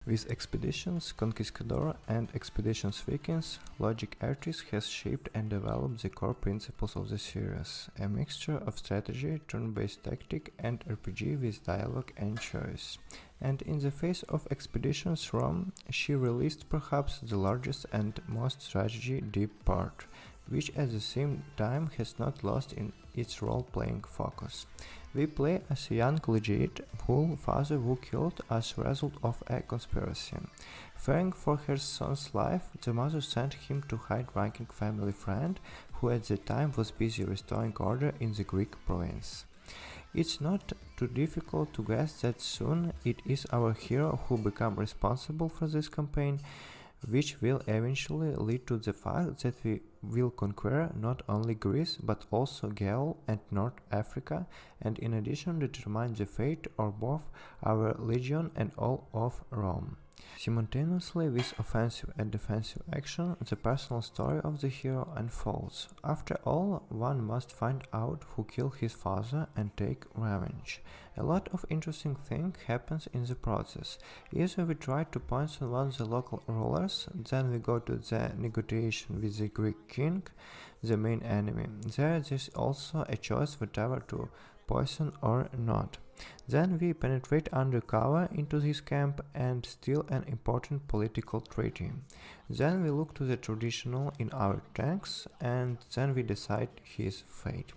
With Expeditions, Conquistador and Expeditions Vikings, Logic Artist has shaped and developed the core principles of the series, a mixture of strategy, turn-based tactic and RPG with dialogue and choice. And in the face of Expeditions Rome, she released perhaps the largest and most strategy-deep part, which at the same time has not lost in its role-playing focus. We play as a young legate whose father who killed as a result of a conspiracy. Fearing for her son's life, the mother sent him to high-ranking family friend who at the time was busy restoring order in the Greek province. It's not too difficult to guess that soon it is our hero who becomes responsible for this campaign, which will eventually lead to the fact that we will conquer not only Greece but also Gaul and North Africa, and in addition determine the fate of both our legion and all of Rome. Simultaneously with offensive and defensive action, the personal story of the hero unfolds. After all, one must find out who killed his father and take revenge. A lot of interesting things happens in the process. Either we try to poison one of the local rulers, then we go to the negotiation with the Greek king, the main enemy. There is also a choice whether to poison or not. Then we penetrate undercover into his camp and steal an important political treaty. Then we look to the traditional in our tanks and then we decide his fate.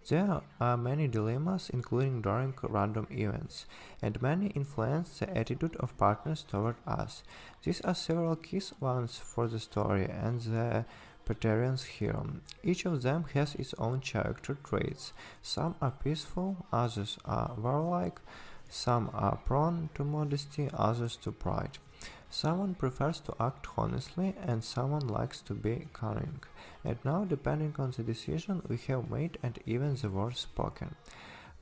There are many dilemmas, including during random events, and many influence the attitude of partners toward us. These are several key ones for the story and the Praetorian's hero. Each of them has its own character traits. Some are peaceful, others are warlike, some are prone to modesty, others to pride. Someone prefers to act honestly and someone likes to be cunning. And now, depending on the decision we have made and even the words spoken,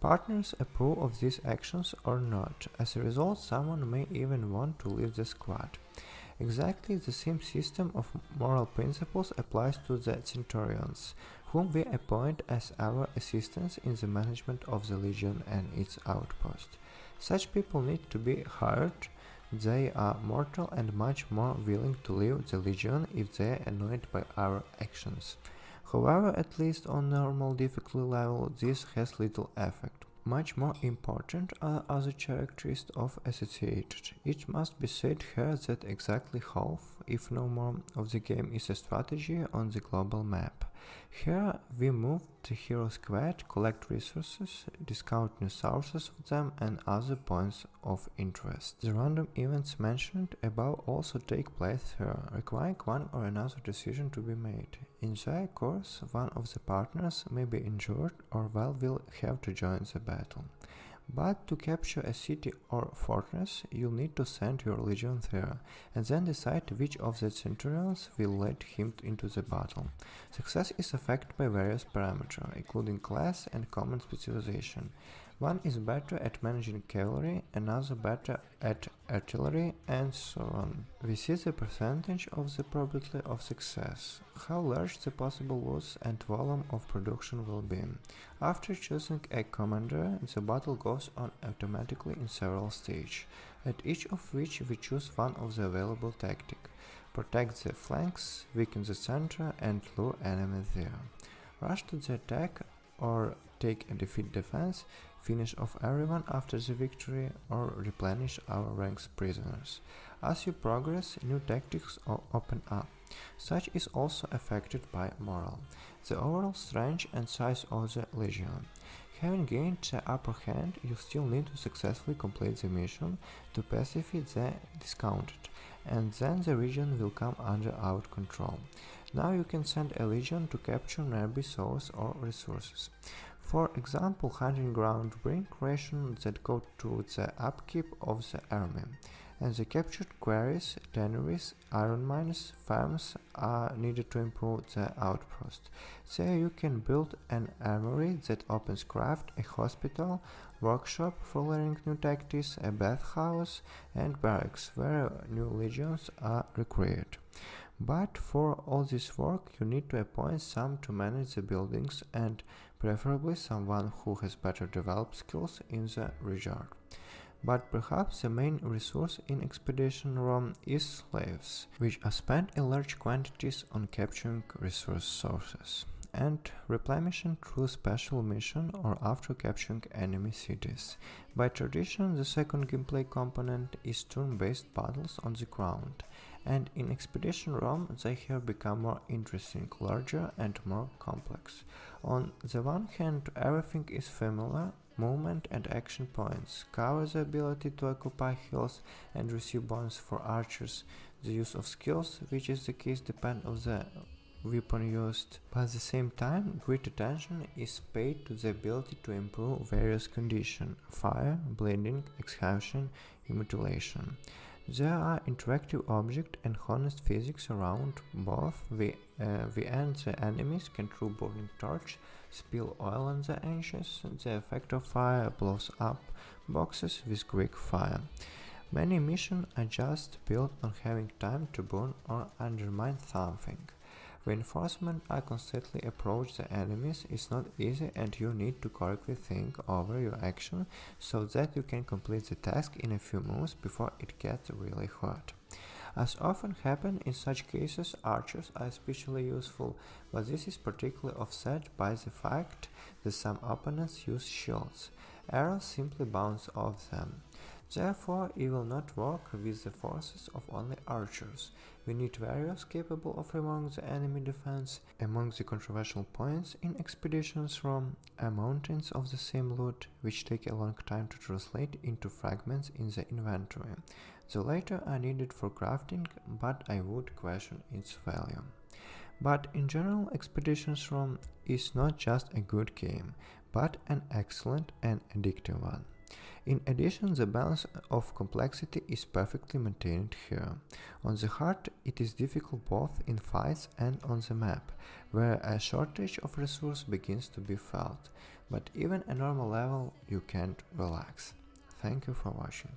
partners approve of these actions or not. As a result, someone may even want to leave the squad. Exactly the same system of moral principles applies to the centurions, whom we appoint as our assistants in the management of the legion and its outpost. Such people need to be hired. They are mortal and much more willing to leave the legion if they are annoyed by our actions. However, at least on normal difficulty level, this has little effect. Much more important are other characteristics of associated. It must be said here that exactly half, if no more, of the game is a strategy on the global map. Here we move the hero squad, collect resources, discount new sources of them and other points of interest. The random events mentioned above also take place here, requiring one or another decision to be made. In their course, one of the partners may be injured or will have to join the battle. But to capture a city or fortress, you'll need to send your legion there, and then decide which of the centurions will lead him into the battle. Success is affected by various parameters, including class and common specialization. One is better at managing cavalry, another better at artillery, and so on. We see the percentage of the probability of success, how large the possible loss and volume of production will be. After choosing a commander, the battle goes on automatically in several stages, at each of which we choose one of the available tactics. Protect the flanks, weaken the center, and lure enemies there. Rush to the attack or take a defeat defense, finish off everyone after the victory, or replenish our ranks prisoners. As you progress, new tactics open up. Such is also affected by morale, the overall strength and size of the legion. Having gained the upper hand, you still need to successfully complete the mission to pacify the discounted, and then the region will come under our control. Now you can send a legion to capture nearby sources or resources. For example, hunting ground bring rations that go to the upkeep of the army, and the captured quarries, tanneries, iron mines, farms are needed to improve the outpost. There you can build an armory that opens craft, a hospital, workshop for learning new tactics, a bathhouse, and barracks where new legions are recruited. But for all this work you need to appoint some to manage the buildings and preferably someone who has better developed skills in the regard. But perhaps the main resource in Expedition ROM is slaves, which are spent in large quantities on capturing resource sources and replenishing through special mission or after capturing enemy cities. By tradition, the second gameplay component is turn-based battles on the ground, and in Expedition ROM they have become more interesting, larger and more complex. On the one hand, everything is familiar: movement and action points, cover, the ability to occupy hills and receive bonus for archers, the use of skills, which is the case depend on the weapon used, but at the same time great attention is paid to the ability to improve various conditions: fire, bleeding, exhaustion, mutilation. There are interactive objects and honest physics around both. We and the enemies can throw burning torch, spill oil on the ashes. The effect of fire blows up boxes with quick fire. Many missions are just built on having time to burn or undermine something. Reinforcement are constantly approach the enemies is not easy, and you need to correctly think over your action so that you can complete the task in a few moves before it gets really hard. As often happens in such cases, archers are especially useful, but this is particularly offset by the fact that some opponents use shields. Arrows simply bounce off them. Therefore, it will not work with the forces of only archers. We need warriors capable of removing the enemy defense. Among the controversial points in Expeditions ROM are mountains of the same loot, which take a long time to translate into fragments in the inventory. The latter are needed for crafting, but I would question its value. But in general, Expeditions ROM is not just a good game, but an excellent and addictive one. In addition, the balance of complexity is perfectly maintained here. On the hard, it is difficult both in fights and on the map, where a shortage of resources begins to be felt, but even at normal level you can't relax. Thank you for watching.